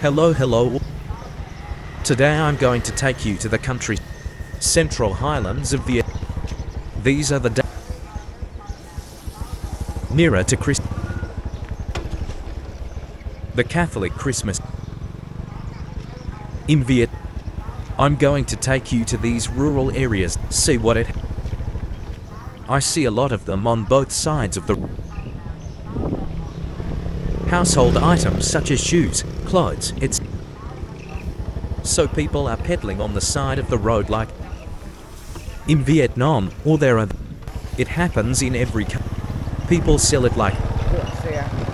Hello. Today I'm going to take you to the country central highlands of Viet. These are the nearer to Christmas. The Catholic Christmas. In Viet, I'm going to take you to these rural areas, see what it. I see a lot of them on both sides of the household items such as shoes, clothes, etc. So people are peddling on the side of the road like in Vietnam, or there are. It happens in every country. People sell it like.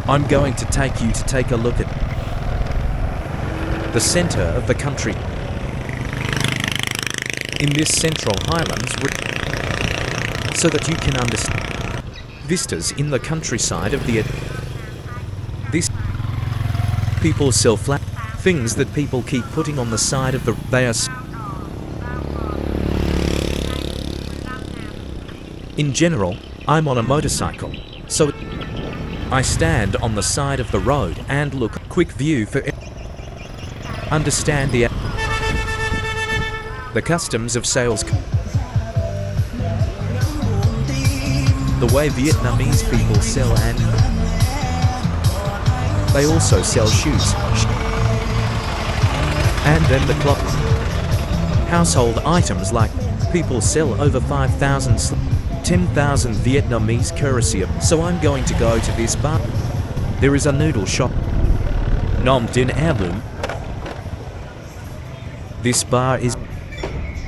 I'm going to take you to take a look at the center of the country. In this central highlands, so that you can understand vistas in the countryside of the. This people sell flat things that people keep putting on the side of the. They are. In general, I'm on a motorcycle, so I stand on the side of the road and look. Quick view for understand the customs of sales. The way Vietnamese people sell, and they also sell shoes. And then the clock. Household items like people sell over 5,000, 10,000 Vietnamese currency. So I'm going to go to this bar. There is a noodle shop. Nom Din Heirloom. This bar is.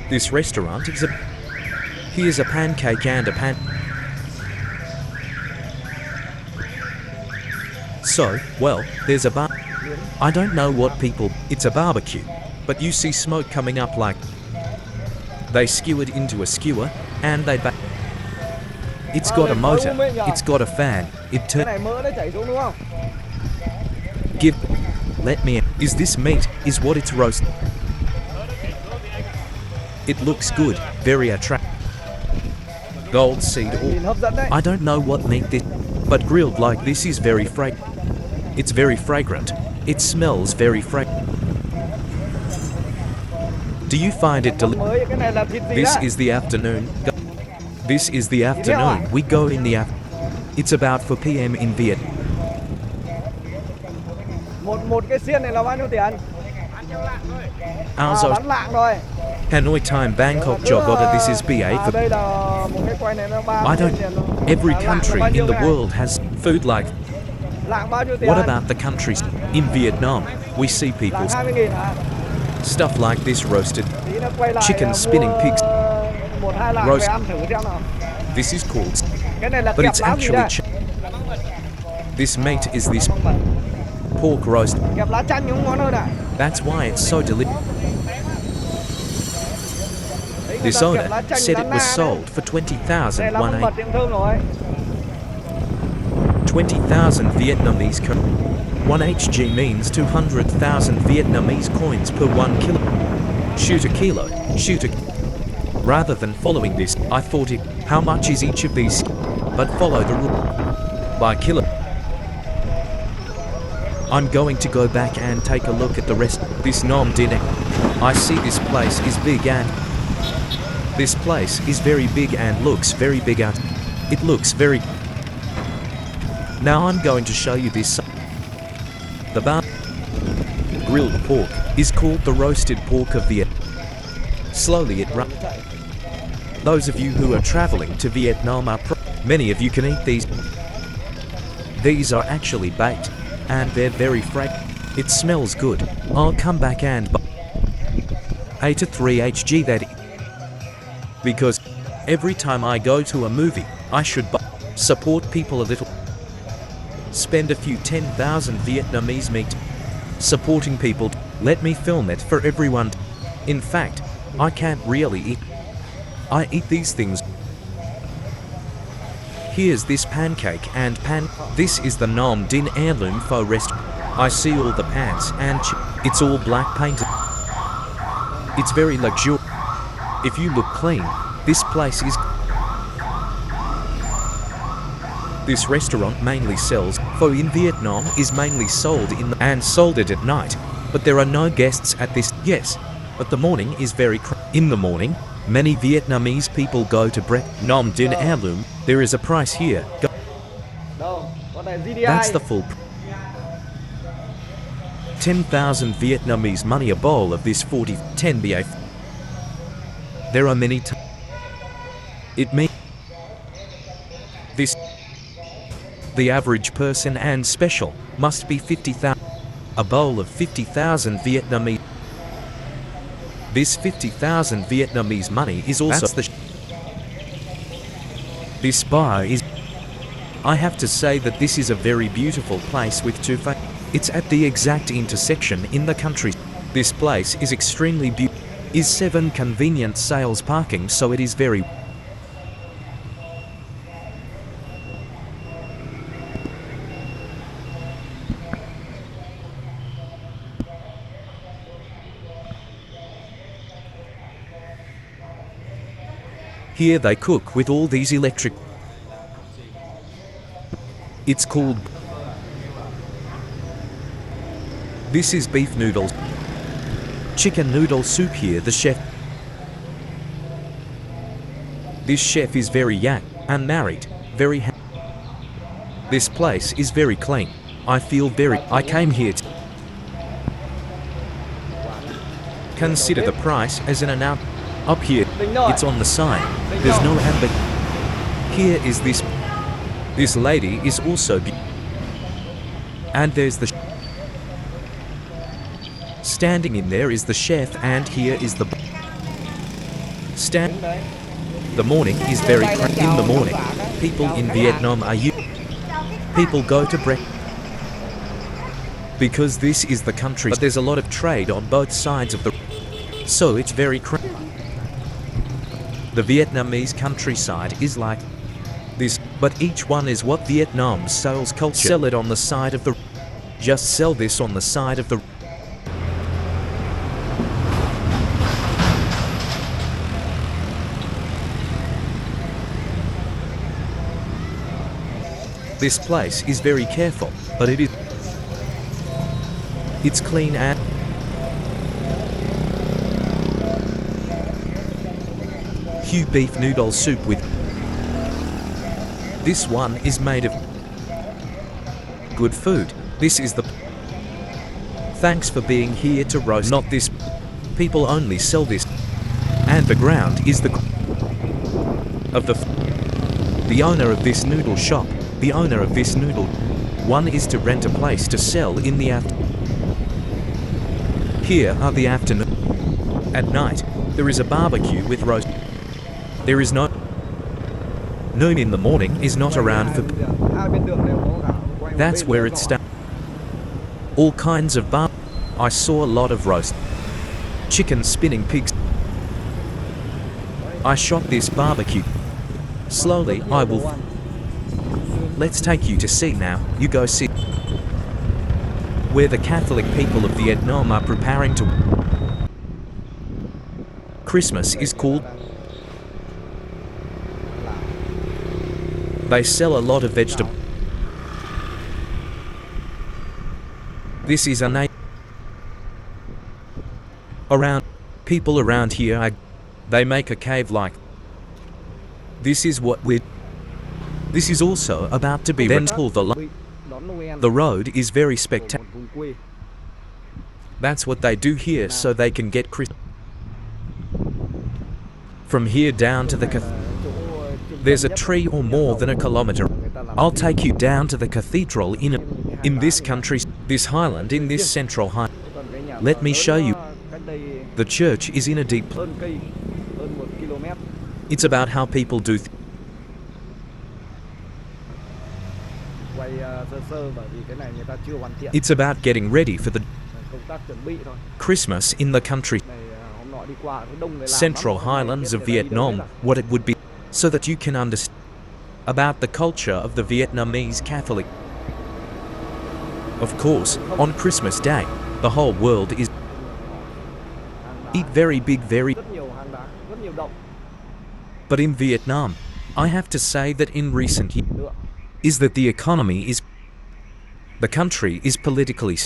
This restaurant is a. Here's a pancake and a pan. So, well, there's a bar. I don't know what people. It's a barbecue, but you see smoke coming up like. They skew it into a skewer, and they. It's got a motor. It's got a fan. It Give. Let me. Is this meat? Is what it's roast? It looks good, very attractive. Gold seed oil. I don't know what meat this, but grilled like this is very fragrant. It's very fragrant. It smells very fragrant. Do you find it delicious? This is the afternoon. This is the afternoon. We go in the afternoon. It's about 4 p.m. in Viet. Một cái xiên này là bao nhiêu tiền? Hanoi time Bangkok Jakarta. This is BA for. I don't. Every country in the world has food like. What about the countries? In Vietnam, we see people stuff like this roasted chicken, spinning pigs. Roast. This is called. But it's actually. This meat is this pork roast. That's why it's so delicious. This owner said it was sold for 20,000 20,000 Vietnamese coins. 1 HG means 200,000 Vietnamese coins per 1 kilo. Shoot a kilo. Rather than following this, I thought it, how much is each of these? But follow the rule. By kilo. I'm going to go back and take a look at the rest. This Nom Din. I see this place is big and. This place is very big and looks very big out. It looks very. Now I'm going to show you this. The bar. Grilled pork is called the roasted pork of Viet. Slowly it runs. Those of you who are traveling to Vietnam are many of you can eat these. These are actually baked, and they're very fragrant. It smells good. I'll come back and buy 8 to 3 HG that. Because every time I go to a movie, I should support people a little. Spend a few 10,000 Vietnamese meat. Supporting people. Let me film it for everyone. In fact, I can't really eat. I eat these things. Here's this pancake and pan. This is the Nom Din Heirloom Pho restaurant. I see all the pans and it's all black painted. It's very luxurious. If you look clean, this place is. This restaurant mainly sells pho in Vietnam is mainly sold in and sold it at night. But there are no guests at this. Yes, but the morning is very in the morning, many Vietnamese people go to breakfast. Nom din heirloom. There is a price here. That's the full 10,000 Vietnamese money a bowl of this 10 ba. There are many it means this the average person and special must be 50,000. A bowl of 50,000 Vietnamese. This 50,000 Vietnamese money is also this bar is. I have to say that this is a very beautiful place with two faces. It's at the exact intersection in the country. This place is extremely beautiful. Is 7 convenient sales parking, so it is very. Here they cook with all these electric. It's called. This is beef noodles. Chicken noodle soup here, the chef. This chef is very young, unmarried, very This place is very clean. I feel very. I came here to consider the price as an amount. Up here, it's on the sign. There's no ad, but here is this. This lady is also and there's the standing in there is the chef, and here is the stand. The morning is very in the morning. People in Vietnam are people go to breakfast because this is the country. But there's a lot of trade on both sides of the, so it's very The Vietnamese countryside is like this, but each one is what Vietnam's sales culture. Sell it on the side of the. Just sell this on the side of the. This place is very careful, but it is. It's clean and. Hieu beef noodle soup with. This one is made of good food. This is the. Thanks for being here to roast. Not this. People only sell this. And the ground is the. Of the. The owner of this noodle shop. The owner of this noodle. One is to rent a place to sell in the afternoon. Here are the afternoon. At night, there is a barbecue with roast. There is no. Noon in the morning is not around for. That's where it starts. All kinds of bar. I saw a lot of roast. Chicken spinning pigs. I shot this barbecue. Slowly, I will. Let's take you to see now. You go see. Where the Catholic people of Vietnam are preparing to. Christmas is called. They sell a lot of vegetables. This is a around people around here are, they make a cave like. This is what we're. This is also about to be rental. The road is very spectacular. That's what they do here so they can get Christmas. From here down to the there's a tree or more than a kilometer. I'll take you down to the cathedral in this country, this highland, in this central highland. Let me show you. The church is in a deep. It's about how people do. It's about getting ready for the Christmas in the country. Central Highlands of Vietnam, what it would be, so that you can understand about the culture of the Vietnamese Catholic. Of course, on Christmas Day, the whole world is eat very big, very. But in Vietnam, I have to say that in recent years, is that the economy is. The country is politically.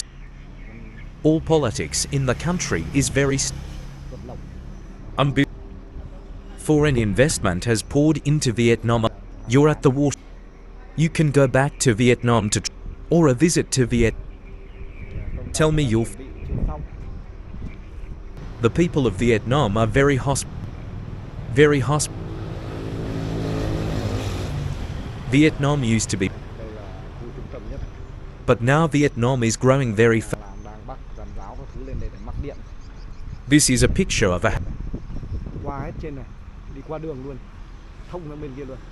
All politics in the country is very foreign investment has poured into Vietnam. You're at the water. You can go back to Vietnam or a visit to Viet. Tell me the people of Vietnam are very Vietnam used to be, but now Vietnam is growing very fast. This is a picture of a.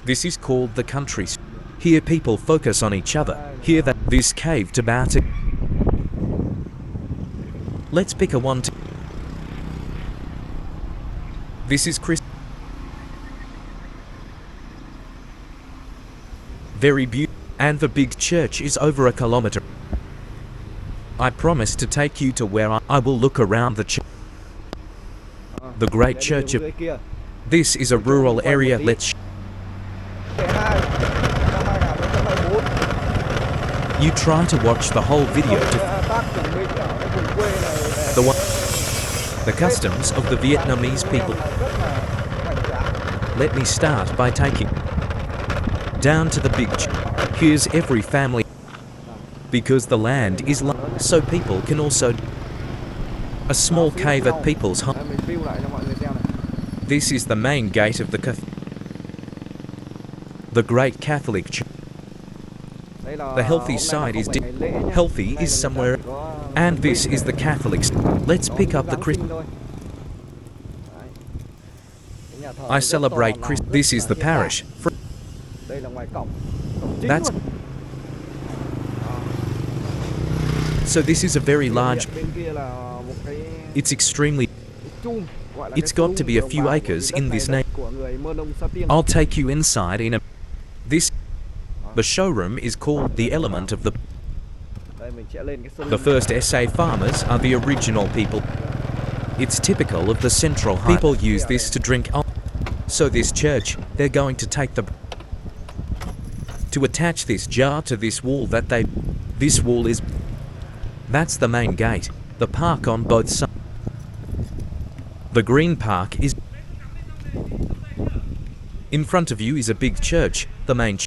This is called the country. Here people focus on each other. Here that this caved about it. Let's pick a one. This is Chris. Very beautiful, and the big church is over a kilometer. I promise to take you to where I will look around the church. The great church of. This is a rural area. Let's. You try to watch the whole video to the customs of the Vietnamese people. Let me start by taking down to the big here's every family, because the land is so people can also a small cave at people's home. This is the main gate of the great Catholic Church. The healthy side is healthy is somewhere, and this is the Catholics. Let's pick up the Christ. I celebrate Christ. This is the parish. That's so. This is a very large. It's extremely. It's got to be a few acres in this name. I'll take you inside in a. This. The showroom is called the element of the. The first SA farmers are the original people. It's typical of the central high. People use this to drink. So this church, they're going to take the. To attach this jar to this wall that they. This wall is. That's the main gate. The park on both sides. The green park is. In front of you is a big church, the main.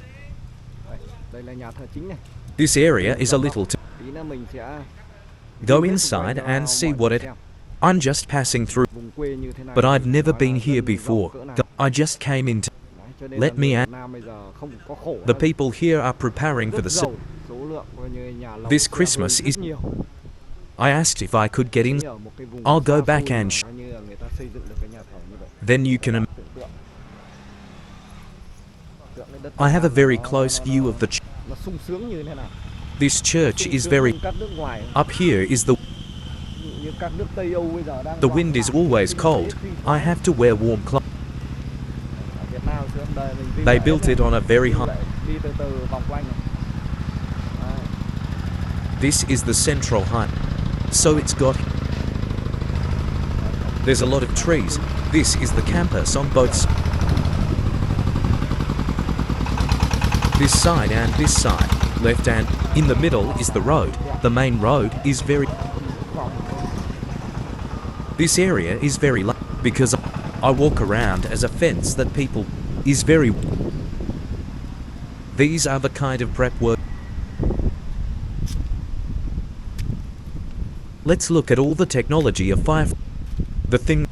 This area is a little. Go inside and see what it. I'm just passing through, but I've never been here before. I just came into. Let me add. The people here are preparing for the. This Christmas is. I asked if I could get in. I'll go back and. Then you can. I have a very close view of the. This church is very. Up here is the. The wind is always cold. I have to wear warm clothes. They built it on a very high. This is the central height. So it's got. There's a lot of trees. This is the campus on both sides. This side and this side, left and in the middle is the road. The main road is very. This area is very because I walk around as a fence that people is very. These are the kind of prep work. Let's look at all the technology of fire. The thing.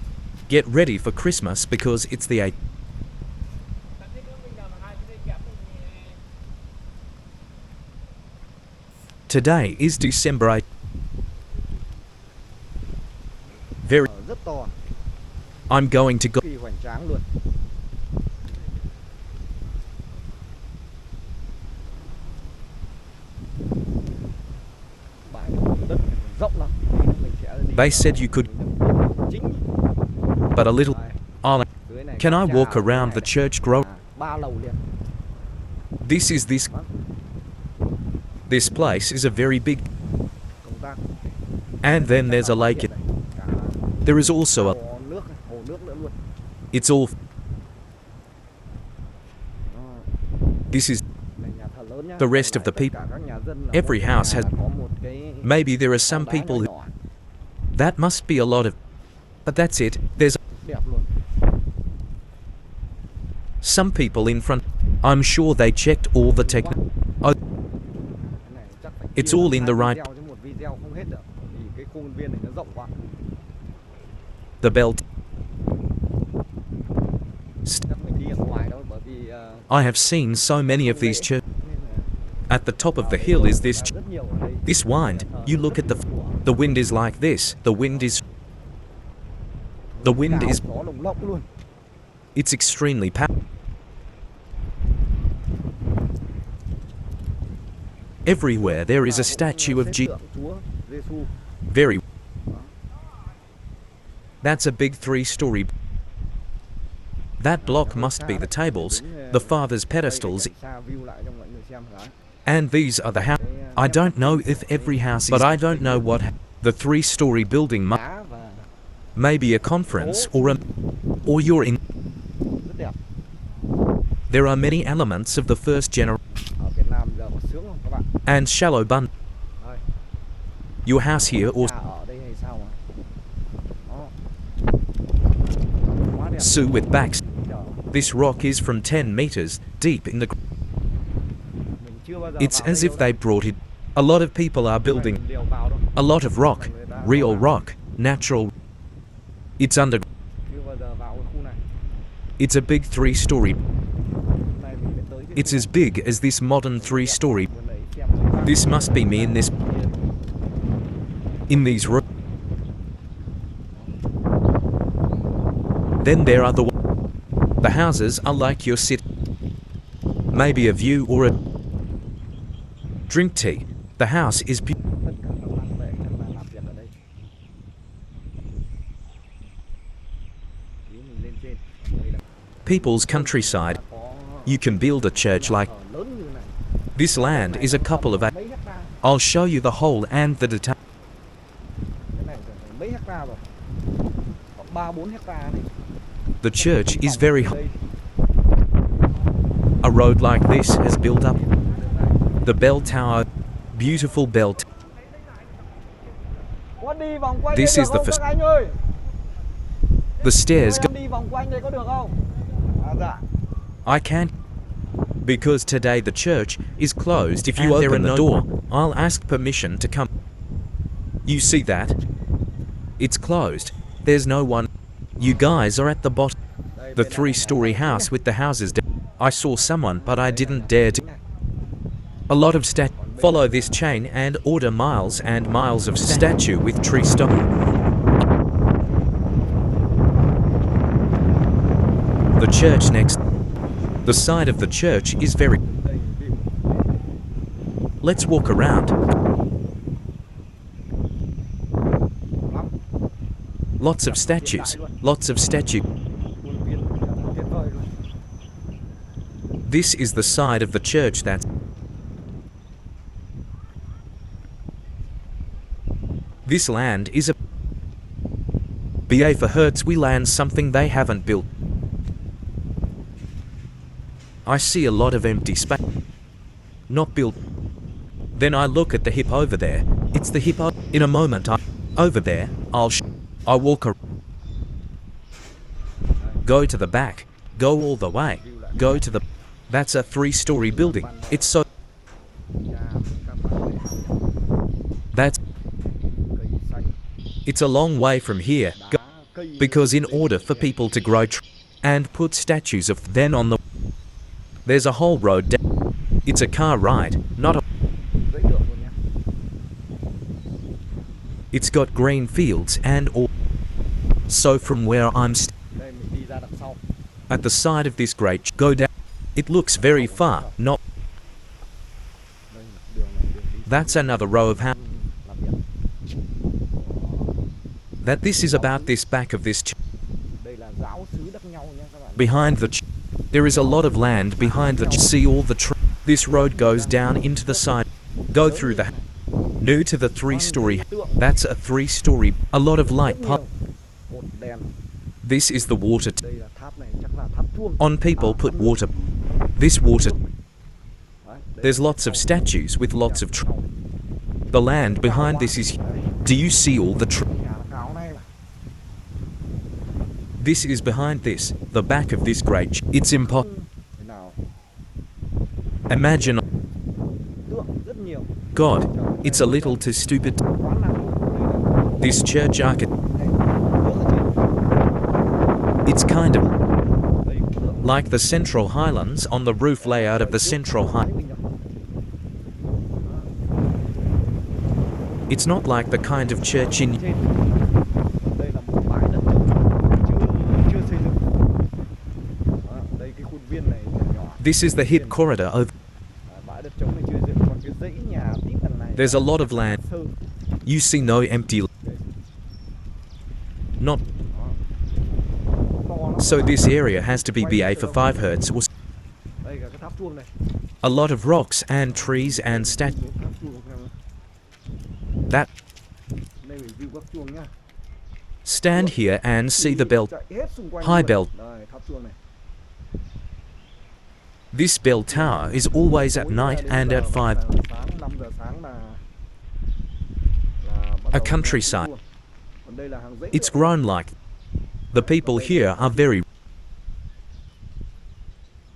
Get ready for Christmas because it's the 8th. Today is December 8th. Very. I'm going to go. They said you could. But a little. Can I walk around the church grove? This is this. This place is a very big. And then there's a lake. There is also a. It's all. This is. The rest of the people. Every house has. Maybe there are some people who. That must be a lot of... But that's it. There's Đẹp luôn. some people in front. I'm sure they checked all the tech. Oh, Cái này chắc phải It's chia all làm in hai the right- video chứ một video không hết được. Vì cái khuôn viên này nó rộng quá. the belt. Chắc mình đi ở ngoài đâu bởi vì I have seen so many of these churches. nên là At the top of the hill is this rất nhiều ở đây. this wind. You look at the wind is like this. The wind is Gió lồng lộng luôn. it's extremely powerful. Everywhere there is a statue of Jesus. Tượng Chúa Giêsu. Very. That's a big 3-story. That block must be the tables, the father's pedestals, Xa view lại cho mọi người xem cái. and these are the house. I don't know if every house is, but I don't know what the 3-story building might. Đá và Maybe a conference or you're in. rất đẹp. There are many elements of the first generation Ở Việt Nam giờ có sướng không các bạn? and shallow bun. Đây, Your house here or nhà ở đây hay sao mà? Đó. Quá đẹp. Sue with backs. Trời, This rock is from 10 meters deep in the. mình chưa bao giờ It's vào as đây if đâu. they brought it. A lot of people are Không phải building mình đều vào đâu. a lot of rock, real rock, natural. It's under. Chưa bao giờ vào cái khu này. It's a big 3-story. Hôm nay mình mới tới cái It's khu as big as this modern 3-story. vườn đấy xem người ta. This must be me in this. In these rooms. Then there are the houses are like your city. Maybe a view or a drink tea. The house is Tất cả các bạn về các bạn làm việc ở đây. Tí mình lên trên. Đây là people's countryside. có You can build a church like ở lớn như này. this. Land is a couple of. Mấy hectare. I'll show you the whole and the detail. Cái này phải mấy hectare rồi. Có 3-4 hectare này. The church is very. Đây, A road like this has built up. The bell tower, beautiful bell. có đi vòng quanh This đây is được the không first- các anh ơi? The stairs Cho go. em đi vòng quanh đây có được không? Dạ. I can't. Because today the church is closed. If you open the door, I'll ask permission to come. You see that? It's closed. There's no one. You guys are at the bottom. Đây, The bên này 3-story là- house with the houses. I saw someone, but I didn't dare to. A lot of follow this chain and order miles and miles of statue with tree stump. The church next. The side of the church is very. Đây, view. Let's walk around. Lắm. Lots of statues. Lots of statue. Khuôn viên tuyệt vời luôn. This is the side of the church that's. This land is a. Viet 5.0 we land something they haven't built. I see a lot of empty space. Not built. Then I look at the hip over there. It's the hip. In a moment, over there. I walk. Go to the back. Go all the way. Go to the. That's a 3-story building. It's so. Nhà các bạn này, That's. cây xanh, It's a long way from here. đá, cây Because in order for people to grow and put statues of then on the. There's a whole road down. It's a car ride, not a. dễ được luôn nhé. It's got green fields and all. So from where I'm Đây mình đi ra đằng sau. at the side of this great go down. It looks very far. Not. Đây đường này đường đi That's another row of houses. làm việc. That this is about this back of this. Đây là giáo xứ đất nhau nha các bạn. Behind the. There is a lot of land behind the. See all the. This road goes down into the side. Go through the. New to the 3-story. That's a 3-story. A lot of light Rất pop. nhiều cột đèn. This is the water. Đây là tháp này chắc là tháp chuông. On people put water. This water. Đấy, đây There's lots of statues with lots of. The land behind this is. Do you see all the? là nhà là This is behind this, the back of this great it's impossible. Thế nào? Imagine Tượng rất nhiều. God, it's a little too stupid. Quá nặng. This church architect, Này, tượng ở trên. it's kind of Đây cũng tượng. like the central Highlands on the roof layout of the central high. It's not like the kind of church in Trên. Đây là một bãi đất trống chưa xây dựng. Đó, đây cái khuôn viên này nhỏ. this is the hip corridor over. Bãi đất trống này chưa dựng, còn cái dãy nhà tít đằng này. There's a lot of land. Sơ. You see no empty. Not To lắm. so this area has to be BA for 5 hertz or Đây cả cái tháp chuông này. a lot of rocks and trees and statues. Tháp chuông xem. That Đây mình view các chuông nhá. stand here and see the bell. Chạy hết xung quanh High luôn. bell. Đây, tháp chuông này. This bell tower is always at night and at 5. Sáng 5 giờ sáng là bắt A đầu countryside. chuông. Còn đây là hàng dãy It's nữa. grown like. The people here are very.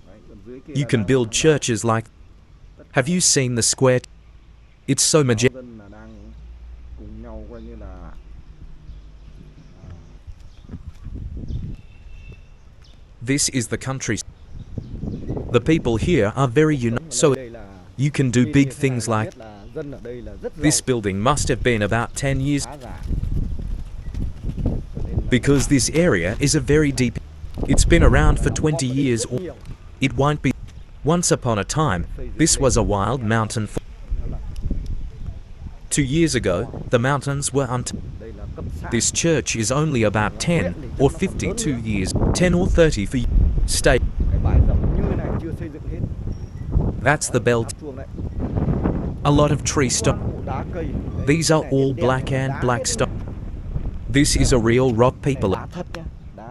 Đấy, còn dưới kia You là can build hàng churches like. Have you seen the square? It's so majestic. dân là đang cùng nhau coi như là This is the country. The people here are very united. So đây là you can do như big thế này things là like. biết là dân ở đây là rất giàu, This building must have been about 10 years khá giả. Cho nên là because this area is a very deep. It's been around for 20 years rất or nhiều. it won't be. Once upon a time, this was a wild mountain. 2 years ago, the mountains were Đây là cấp xã. This church is only about 10 or 52 years, 10 or 30 for stay. Cái bãi rộng như này chưa xây dựng hết. That's the belt. Tháp chuông đấy. A lot of tree stump. Toàn bộ đá cây. Đấy, These cái are này all đen black đen and đá black hết stone. rồi. This is a real rock Này people. đá thật nhá. Đá.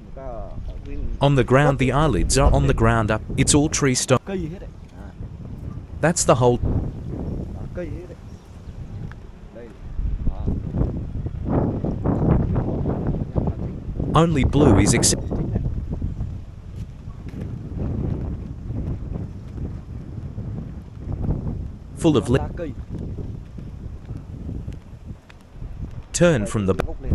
Người ta ở bên On the ground, the eyelids are on the ground up. It's all tree stump. cây hết đấy. À, That's the whole. đá cây hết đấy. Đây. Đó. Only blue is except. Chính này. Full of Đá cây. turn from the. Gốc lên.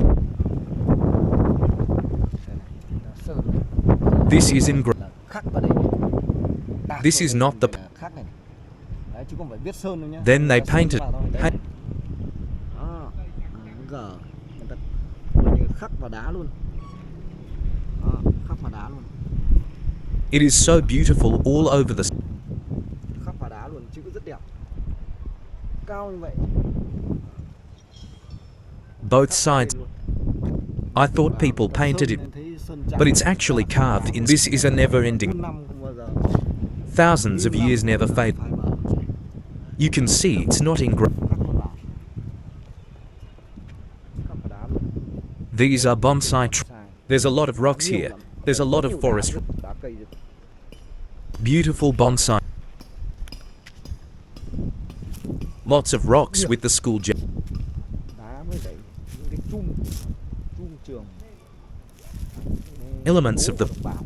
Đây này, đá sơn này. This is in. Là khắc vào đây. Tạc This vào is đây not the- là khắc này. Đấy, chứ không phải viết sơn đâu nhá. Then they Là sơn painted- vào thôi. Đây Hey. này. Đó. Gờ. Người ta coi như khắc vào đá luôn. Đó, khắc vào đá luôn. It is so beautiful all over the. Khắc vào đá luôn, chữ rất đẹp. Cao như vậy. Both sides. I thought people painted it, but it's actually carved in. This is a never-ending. Năm không bao giờ. Thousands of years never fade. Phải bờ. You can see it's not in. Khắc vào đá. Khắc vào đá luôn. These are bonsai. Sai. There's a lot of rocks Nhiều here. lắm. There's a lot Nhiều of đá forest. rất- đá cây rất- Beautiful bonsai. Lots of rocks with the school gym. đá với lại những cái chum trường. Elements of the- Bố bảo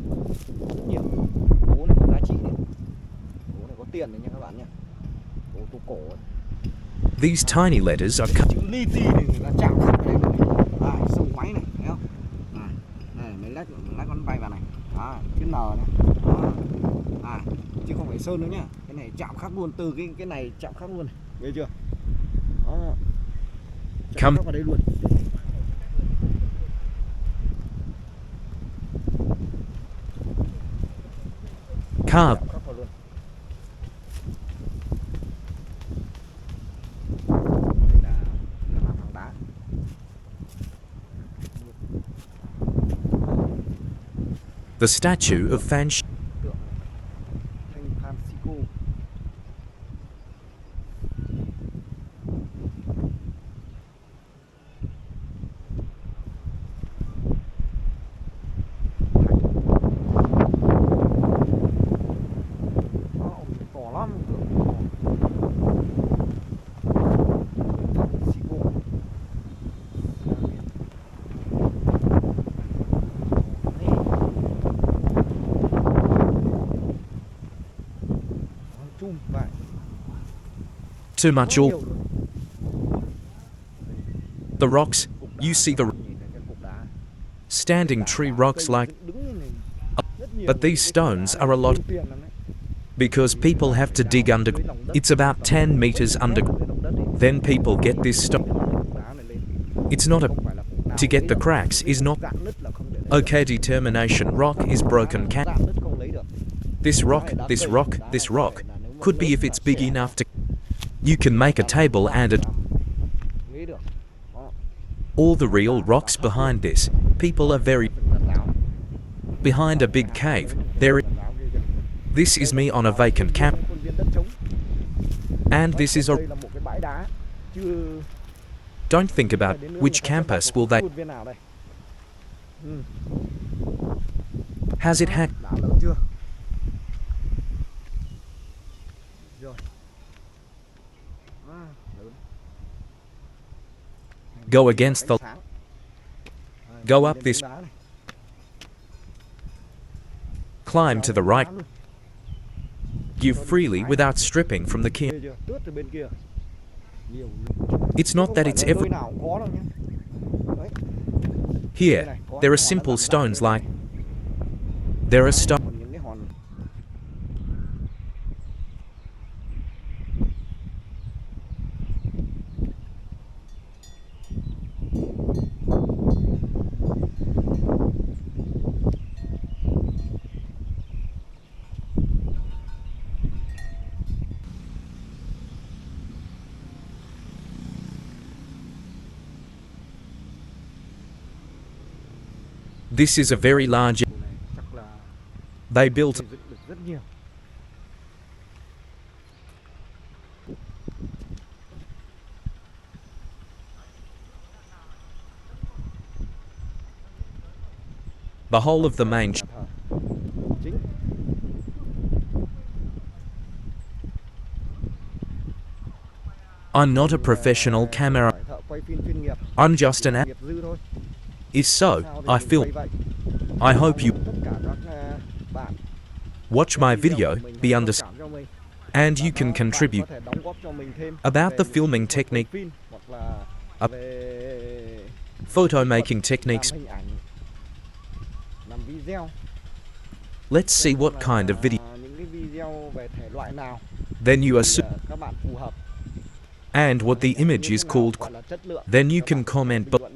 rất nhiều. Bố này có giá trị đấy. Bố này có tiền đấy nha các bạn nhé. Bố tô cổ ấy. These tiny letters are cut. Chữ li ti này người ta chạm khắc vào đây luôn này. Đây, sông máy này, thấy không? Này, đây mấy lát con bay vào này. Đó, chữ N này. Đó. À, chứ không phải sơn nữa nhá. Cái này chạm khắc luôn, từ cái này chạm khắc luôn này. Nghe chưa? Đó. Chạm Come- khắc vào đây luôn. Carved. Chạm khắc vào luôn. Đây là hàng đá. The statue of Fan. Tượng Thanh Francisco. Đó, to lắm tượng Francisco. Too much all. The rocks, you see the standing tree rocks like, but these stones are a lot because people have to dig under. It's about 10 meters under. Then people get this stone. It's not a, to get the cracks is not, okay, determination, rock is broken, this rock, this rock, this rock, could be if it's big enough to, you can make a table and a, all the real rocks behind this, people are very, behind a big cave, there, this is me on a vacant camp, and this is a, don't think about which campus will they, has it hacked, go against the, go up this, climb to the right, give freely without stripping from the king. It's not that it's every, here, there are simple stones like, there are stones, this is a very large, they built, the whole of the main, I'm not a professional camera, I'm just an is so, I film. I hope you watch my video, be understand, and you can contribute about the filming technique, photo making techniques. Let's see what kind of video. Then you assume, and what the image is called. Then you can comment below.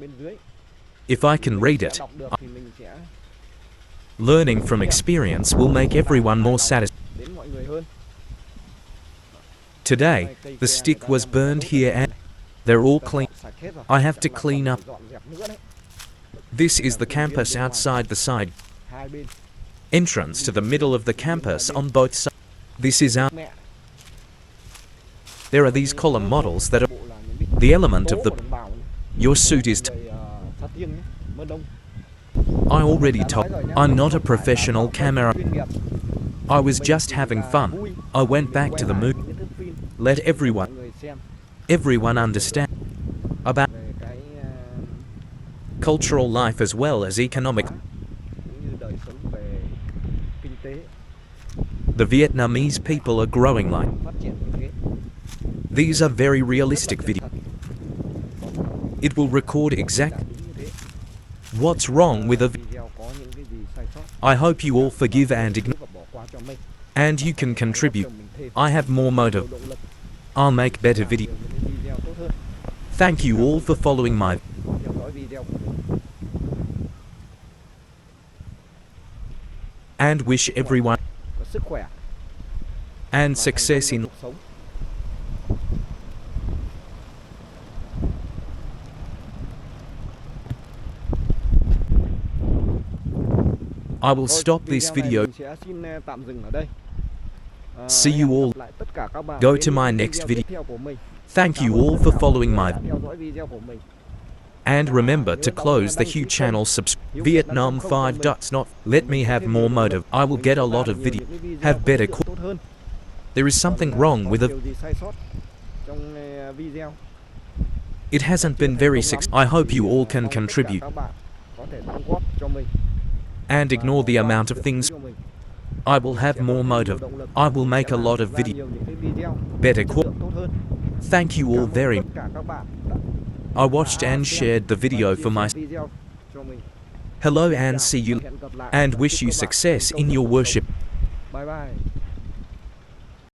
If I can read it, learning from experience will make everyone more satisfied. Today, the stick was burned here and they're all clean. I have to clean up. This is the campus outside the side. Entrance to the middle of the campus on both sides. This is our... There are these column models that are the element of the... Your suit is... I already told, I'm not a professional camera. I was just having fun. I went back to the movie. Let everyone understand about cultural life as well as economic. The Vietnamese people are growing like. These are very realistic videos. It will record exactly what's wrong with a video. I hope you all forgive and ignore. And you can contribute. I have more motive. I'll make better videos. Thank you all for following my and wish everyone and success in. I will stop this video. See you all. Go to my next video. Thank you all for following my. And remember to close the Hieu channel. Vietnam 5.0. Let me have more motive. I will get a lot of video. Have better. There is something wrong with a. It hasn't been very successful. I hope you all can contribute. And ignore the amount of things. I will have more motive. I will make a lot of video. Better quality. Thank you all Cảm ơn very tất cả các bạn đã I watched and xem shared the video và for my chia sẻ video cho mình. hello Xin and chào see you và hẹn gặp lại and và wish chúc you các bạn success thành công in trong your cuộc sống. worship. Bye bye.